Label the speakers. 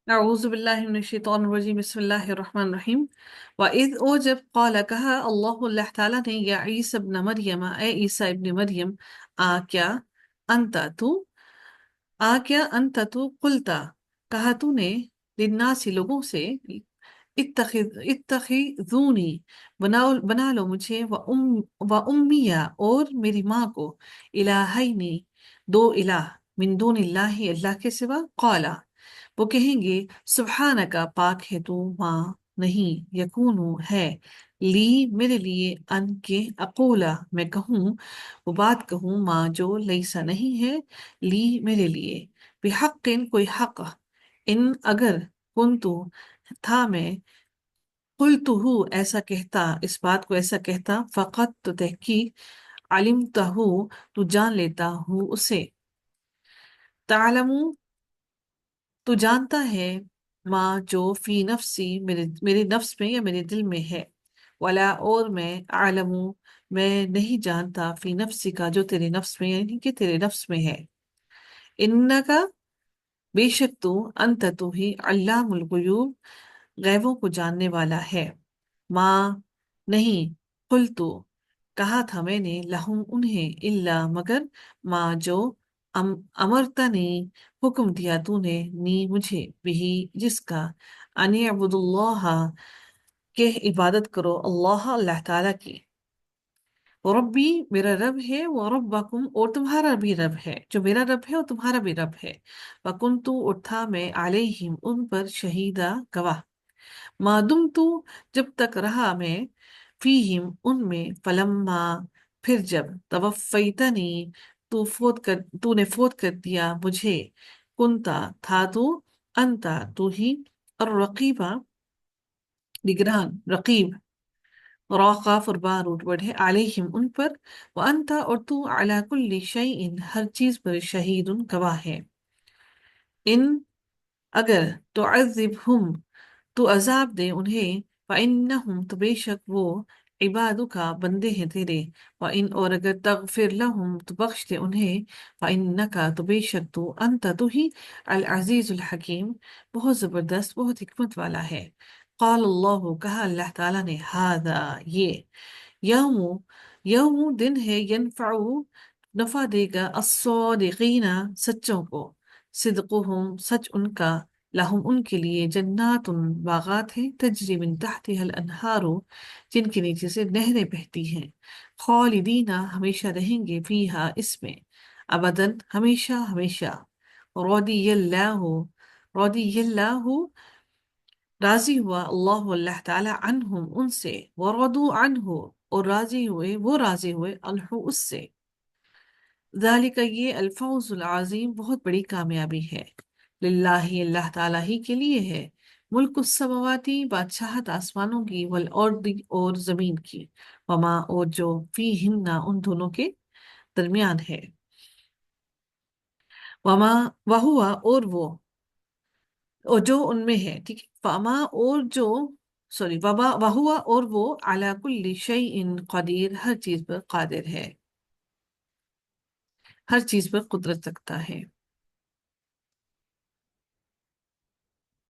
Speaker 1: اعوذ باللہ من الشیطان الرجیم، بسم اللہ الرحمن الرحیم۔ وَإِذْ اور جب قال کہا اللہ تعالیٰ نے، یا عیسی ابن مریم، اے عیسیٰ ابن مریم، آ کیا انت تو قلتا کہا تو نے، للناس لوگوں سے، اتخذونی بنا لو مجھے، و امیہ اور میری ماں کو، الہینی دو الہ، من دون اللہ اللہ کے سوا، قالا وہ کہیں گے، سبحانکا پاک ہے تو، ماں نہیں، یکونو ہے، لی میرے لیے، ان کے اقولا میں کہوں، وہ بات کہوں، ماں جو لیسا نہیں ہے، لی میرے لیے، بحق کوئی حق، ان اگر کنتو تھا میں، قلتہ ایسا کہتا، اس بات کو ایسا کہتا، فقط تو تحقیق، علمتہ تو جان لیتا ہوں اسے، تعلم تو جانتا ہے، ماں جو فی نفسی میرے نفس میں یا میرے دل میں ہے، ولا اور میں، عالم میں نہیں جانتا، فی نفسی کا جو تیرے نفس میں، یعنی کہ تیرے نفس میں ہے، انکا بے شک تو، انت تو ہی، علام الغیوب غیبوں کو جاننے والا ہے، ماں نہیں، قلتو کہا تھا میں نے، لہم انہیں، الا مگر، ماں جو، امرتنی حکم دیا تو نے، نی مجھے، بھی جس کا، ان اعبدوا اللہ کہ عبادت کرو، اللہ تعالیٰ کی، ربی میرا رب ہے، وہ ربکم اور تمہارا بھی رب ہے، جو میرا رب ہے اور تمہارا بھی رب ہے، وکنتو اور تھا میں، علیہم ان پر، شہیدہ گواہ، ما دمتو جب تک رہا میں، فیہم ان میں، فلما پھر جب، توفیتنی تو نے فوت کر دیا مجھے، کنتا تھا تو، انتا تو ہی، الرقیبہ نگران، رقیب، را قاف اور با روٹ ورڈ ہے، علیہم ان پر، وانتا اور تو، علی کل شیء ہر چیز پر، شہید گواہ ہے، ان اگر، تعذبہم تو عذاب دے انہیں، فإنہم تو بے شک وہ، عبادک بندے ہیں تیرے، وإن اور اگر، تغفر لہم تو بخش دے انہیں، فإنک تو بے شک تو، انت تو ہی، العزیز الحکیم بہت زبردست، بہت حکمت والا ہے، قال اللہ کہا اللہ تعالیٰ نے، ھذا یہ، یوم یوم دن ہے، ینفع نفع دے گا، الصادقین سچوں کو، صدقہم سچ ان کا، لہم ان کے لیے، جنات باغات ہیں، تجری من تحتها الانہار جن کے نیچے سے نہریں بہتی ہیں، خالدین ہمیشہ رہیں گے، فیہا اس میں، ابداً ہمیشہ ہمیشہ، رضی اللہ راضی ہوا، اللہ تعالی، عنہم ان سے، ورضوا عنہ اور راضی ہوئے، وہ راضی ہوئے، عنہ اس سے، ذالک یہ، الفوز العظیم بہت بڑی کامیابی ہے، للہ اللہ تعالیٰ ہی کے لیے ہے، ملک السماواتی بادشاہت آسمانوں کی، والارض اور زمین کی، وما اور جو، فیہن ان دونوں کے درمیان ہے، وما وہوا اور جو ان میں ہے، ٹھیک ہے، فما اور جو، سوری، وما وہوا اور وہ، علی کل شیء قدیر ہر چیز پر قادر ہے، ہر چیز پر قدرت رکھتا ہے۔